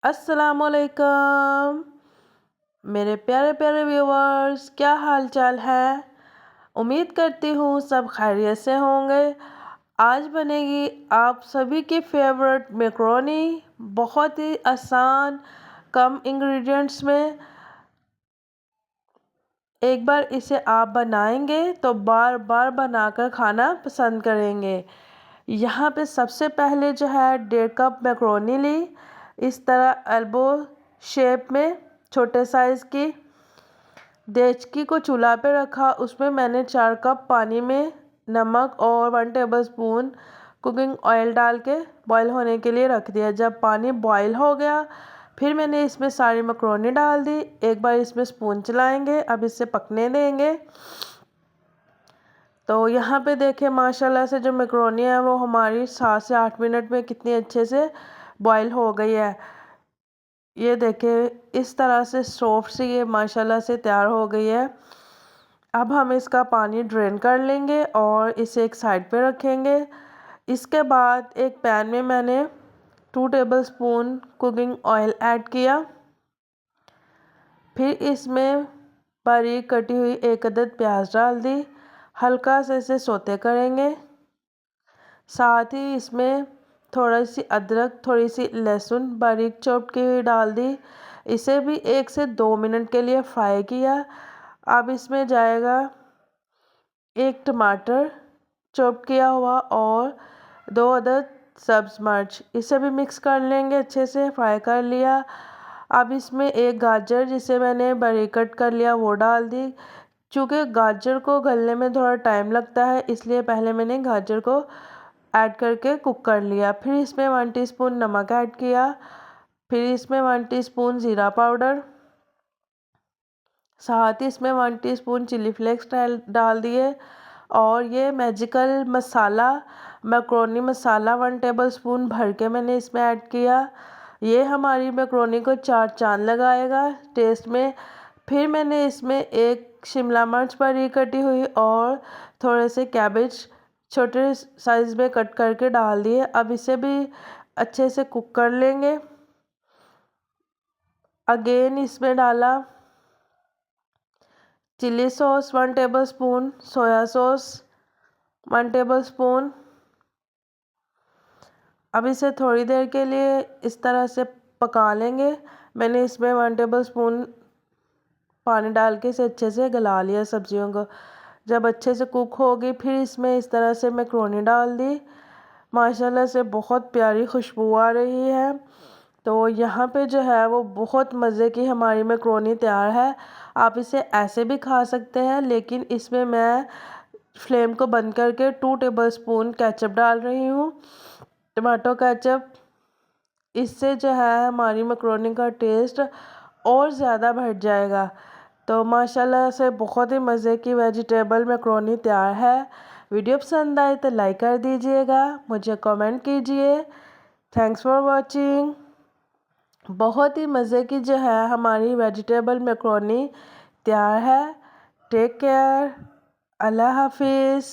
अस्सलामुअलैकुम मेरे प्यारे प्यारे व्यूवर्स, क्या हाल चाल है। उम्मीद करती हूँ सब खैरियत से होंगे। आज बनेगी आप सभी की फेवरेट मैक्रोनी, बहुत ही आसान कम इंग्रेडिएंट्स में। एक बार इसे आप बनाएंगे तो बार बार बनाकर खाना पसंद करेंगे। यहाँ पे सबसे पहले जो है 1.5 कप मैक्रोनी ली, इस तरह एल्बो शेप में, छोटे साइज़ की। देचकी को चूल्हा पे रखा, उसमें मैंने 4 कप पानी में नमक और 1 टेबलस्पून कुकिंग ऑयल डाल के बॉईल होने के लिए रख दिया। जब पानी बॉईल हो गया, फिर मैंने इसमें सारी मैक्रोनी डाल दी। एक बार इसमें स्पून चलाएंगे, अब इसे पकने देंगे। तो यहाँ पे देखें, माशाल्लाह से जो मैक्रोनी है वो हमारी 7 से 8 मिनट में कितनी अच्छे से बॉईल हो गई है। ये देखें, इस तरह से सॉफ्ट सी ये माशाल्लाह से तैयार हो गई है। अब हम इसका पानी ड्रेन कर लेंगे और इसे एक साइड पे रखेंगे। इसके बाद एक पैन में मैंने 2 टेबलस्पून कुकिंग ऑयल ऐड किया। फिर इसमें बारीक कटी हुई 1 अदद प्याज डाल दी। हल्का से इसे सौते करेंगे। साथ ही इसमें थोड़ी सी अदरक, थोड़ी सी लहसुन बारीक चॉप की हुई डाल दी। इसे भी 1 से 2 मिनट के लिए फ्राई किया। अब इसमें जाएगा 1 टमाटर चॉप किया हुआ और 2 अदद सब्ज मिर्च। इसे भी मिक्स कर लेंगे, अच्छे से फ्राई कर लिया। अब इसमें 1 गाजर, जिसे मैंने बारीक कट कर लिया, वो डाल दी। चूँकि गाजर को गलने में थोड़ा टाइम लगता है, इसलिए पहले मैंने गाजर को ऐड करके कुक कर लिया। फिर इसमें 1 टीस्पून नमक ऐड किया। फिर इसमें 1 टीस्पून ज़ीरा पाउडर, साथ ही इसमें 1 टीस्पून चिली फ्लेक्स डाल दिए। और ये मैजिकल मसाला, मैक्रोनी मसाला 1 टेबलस्पून भर के मैंने इसमें ऐड किया। ये हमारी मैक्रोनी को 4 चांद लगाएगा टेस्ट में। फिर मैंने इसमें 1 शिमला मिर्च बारीक कटी हुई और थोड़े से कैबेज छोटे साइज़ में कट करके डाल दिए। अब इसे भी अच्छे से कुक कर लेंगे। अगेन इसमें डाला chili sauce 1 tablespoon, soya sauce 1 tablespoon. अब इसे थोड़ी देर के लिए इस तरह से पका लेंगे। मैंने इसमें 1 टेबलस्पून पानी डाल के इसे अच्छे से गला लिया सब्जियों को। जब अच्छे से कुक होगी, फिर इसमें इस तरह से मैक्रोनी डाल दी। माशाल्लाह से बहुत प्यारी खुशबू आ रही है। तो यहाँ पे जो है वो बहुत मज़े की हमारी मैक्रोनी तैयार है। आप इसे ऐसे भी खा सकते हैं, लेकिन इसमें मैं फ्लेम को बंद करके 2 टेबलस्पून केचप डाल रही हूँ, टमाटो केचप। इससे जो है हमारी मैक्रोनी का टेस्ट और ज़्यादा बढ़ जाएगा। तो माशाल्लाह से बहुत ही मज़े की वेजिटेबल मैक्रोनी तैयार है। वीडियो पसंद आए तो लाइक कर दीजिएगा, मुझे कमेंट कीजिए। Thanks for watching. बहुत ही मज़े की जो है हमारी वेजिटेबल मैक्रोनी तैयार है। Take care. अल्लाह हाफिज़।